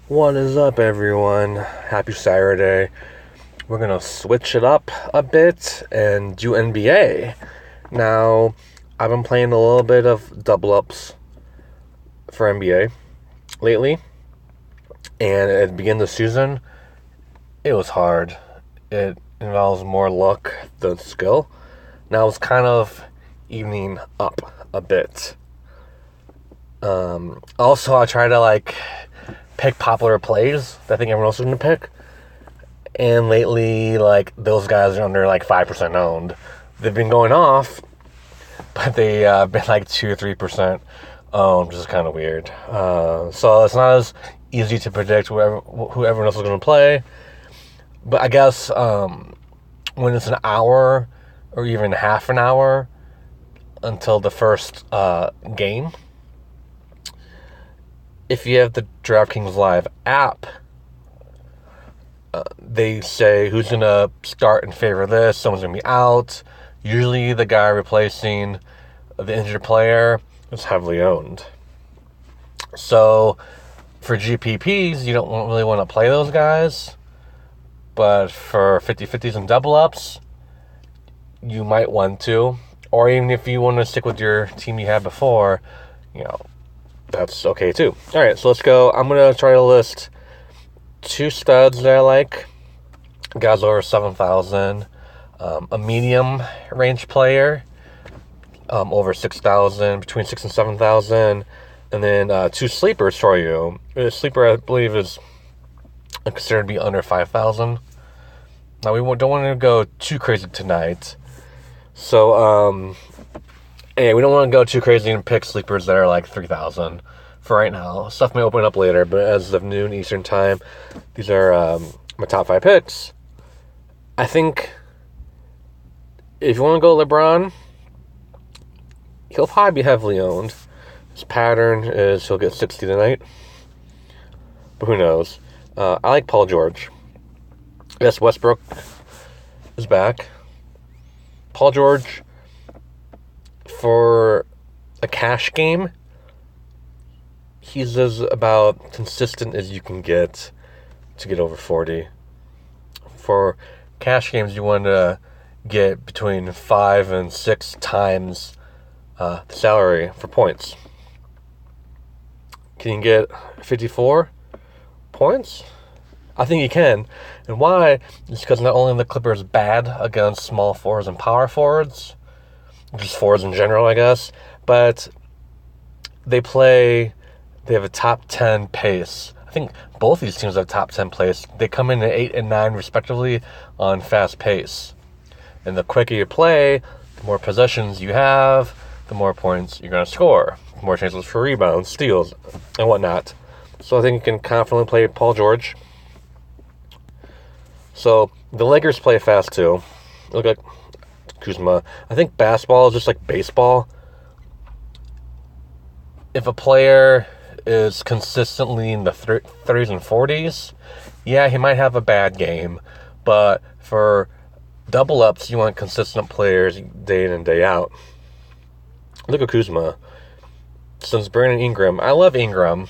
What is up, everyone? Happy Saturday. We're gonna switch it up a bit and do NBA. Now, I've been playing a little bit of double ups for NBA lately, and at the beginning of the season, it was hard. It involves more luck than skill. Now it's kind of evening up a bit. Also, I try to pick popular plays that I think everyone else is gonna pick. And lately, those guys are under 5% owned. They've been going off, but they've been 2 or 3% owned, which is kind of weird. So it's not as easy to predict who everyone else is going to play. But I guess when it's an hour or even half an hour until the first game, if you have the DraftKings Live app, they say who's going to start in favor of this, someone's going to be out. Usually the guy replacing the injured player is heavily owned. So for GPPs, you don't really want to play those guys. But for 50-50s and double-ups, you might want to. Or even if you want to stick with your team you had before, that's okay too. All right, so let's go. I'm going to try to list two studs that I like. Guys over 7,000. A medium range player over 6,000, between 6 and 7,000. And then two sleepers for you. The sleeper, I believe, is considered to be under 5,000. Now, we don't want to go too crazy tonight. So, we don't want to go too crazy and pick sleepers that are 3,000 for right now. Stuff may open up later, but as of noon Eastern time, these are my top 5 picks. I think if you want to go LeBron, he'll probably be heavily owned. His pattern is he'll get 60 tonight, but who knows? I like Paul George. Yes, Westbrook is back. Paul George, for a cash game, he's as about consistent as you can get to get over 40. For cash games, you want to get between 5 and 6 times the salary for points. Can you get 54 points? I think you can. And why? It's because not only are the Clippers bad against small forwards and power forwards, just forwards in general, I guess, but they have a top 10 pace. I think both these teams have top 10 pace. They come in at 8 and 9 respectively on fast pace. And the quicker you play, the more possessions you have, the more points you're going to score. More chances for rebounds, steals, and whatnot. So I think you can confidently play Paul George. So the Lakers play fast too. Look like Kuzma. I think basketball is just like baseball. If a player is consistently in the 30s and 40s, yeah, he might have a bad game. But for double-ups, you want consistent players day in and day out. Look at Kuzma. Since Brandon Ingram, I love Ingram.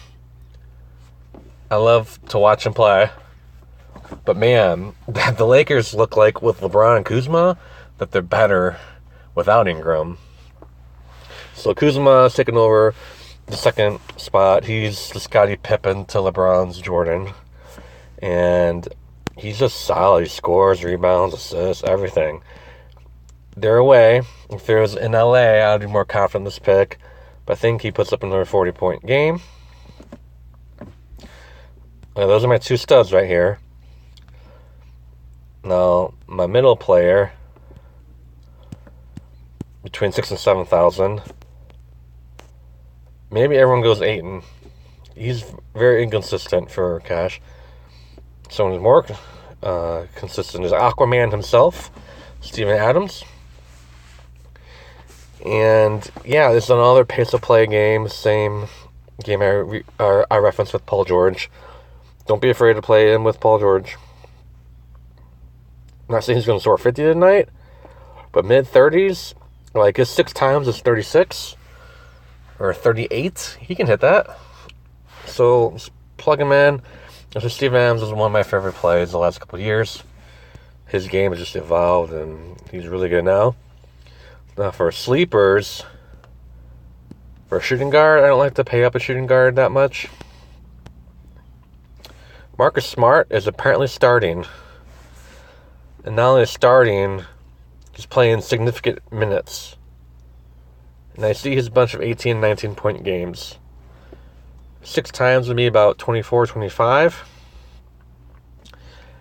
I love to watch him play. But man, the Lakers look like with LeBron and Kuzma that they're better without Ingram. So Kuzma is taking over the second spot. He's the Scottie Pippen to LeBron's Jordan. And he's just solid. He scores, rebounds, assists, everything. They're away. If it was in LA, I'd be more confident in this pick. But I think he puts up another 40-point game. Those are my two studs right here. Now, my middle player, between 6 and 7,000. Maybe everyone goes 8 and he's very inconsistent for cash. Someone who's more consistent is Aquaman himself, Steven Adams. And yeah, this is another pace of play game. Same game I referenced with Paul George. Don't be afraid to play him with Paul George. I'm not saying he's going to score 50 tonight, but mid-30s, his 6 times is 36 or 38. He can hit that. So plug him in. So Steve Adams was one of my favorite plays the last couple of years. His game has just evolved, and he's really good now. Now for sleepers, for a shooting guard, I don't like to pay up a shooting guard that much. Marcus Smart is apparently starting. And not only starting, he's playing significant minutes. And I see his bunch of 18, 19-point games. 6 times would be about 24, 25.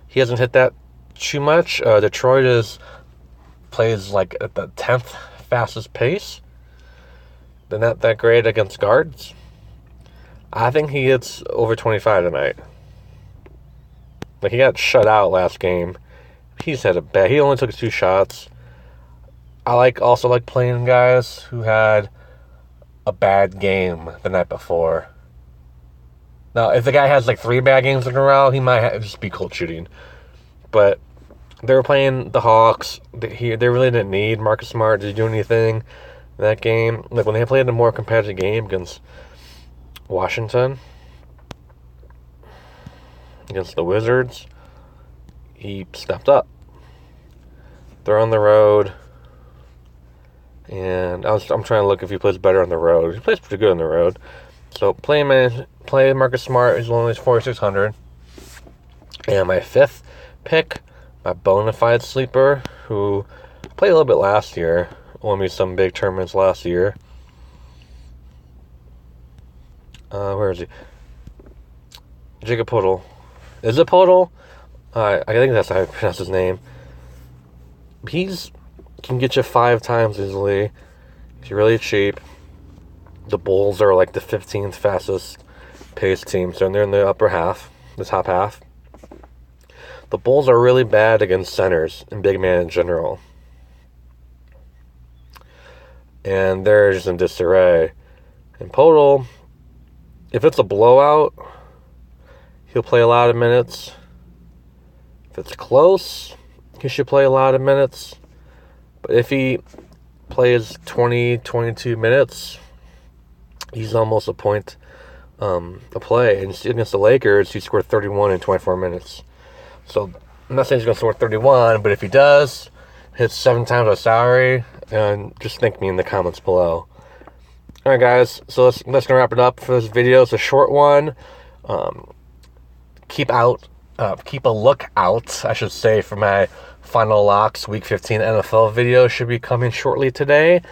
He hasn't hit that too much. Detroit plays like at the 10th fastest pace. They're not that great against guards. I think he hits over 25 tonight. Like, he got shut out last game. He's had a bad. He only took 2 shots. I also like playing guys who had a bad game the night before. Now, if the guy has like 3 bad games in a row, he might just be cold shooting. But they were playing the Hawks. They really didn't need Marcus Smart to do anything in that game. Like, when they played a more competitive game against Washington, against the Wizards, he stepped up. They're on the road, and I'm trying to look if he plays better on the road. He plays pretty good on the road. So play Marcus Smart is only 4,600. And my 5th pick, my bona fide sleeper, who played a little bit last year, won me some big tournaments last year. Where is he? Jacob Podol. Is it Podol? I think that's how I pronounce his name. Can get you 5 times easily. He's really cheap. The Bulls are like the 15th fastest pace team, so they're in the upper half, the top half. The Bulls are really bad against centers and big man in general. And they're just in disarray. And Podol, if it's a blowout, he'll play a lot of minutes. If it's close, he should play a lot of minutes. But if he plays 20, 22 minutes, he's almost a point a play. And against the Lakers, he scored 31 in 24 minutes. So I'm not saying he's going to score 31, but if he does, hit 7 times our salary, and just thank me in the comments below. All right, guys. So let's gonna wrap it up for this video. It's a short one. Keep a lookout, I should say, for my final locks Week 15 NFL video. Should be coming shortly today.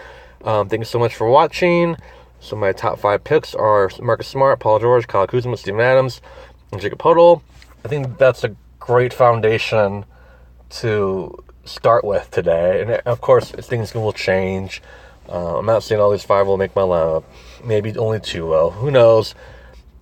Thank you so much for watching. So my top 5 picks are Marcus Smart, Paul George, Kyle Kuzma, Steven Adams, and Jacob Podol. I think that's a great foundation to start with today. And of course, things will change. I'm not saying all these 5 will make my lineup. Maybe only 2 will. Who knows?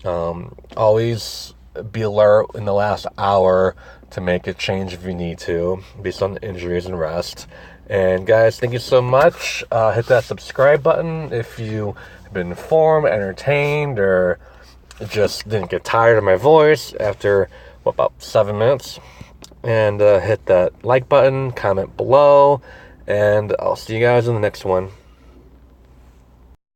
Always be alert in the last hour to make a change if you need to, based on injuries and rest. And guys, thank you so much. Hit that subscribe button if you have been informed, entertained, or just didn't get tired of my voice after about 7 minutes. And hit that like button, comment below, and I'll see you guys in the next one.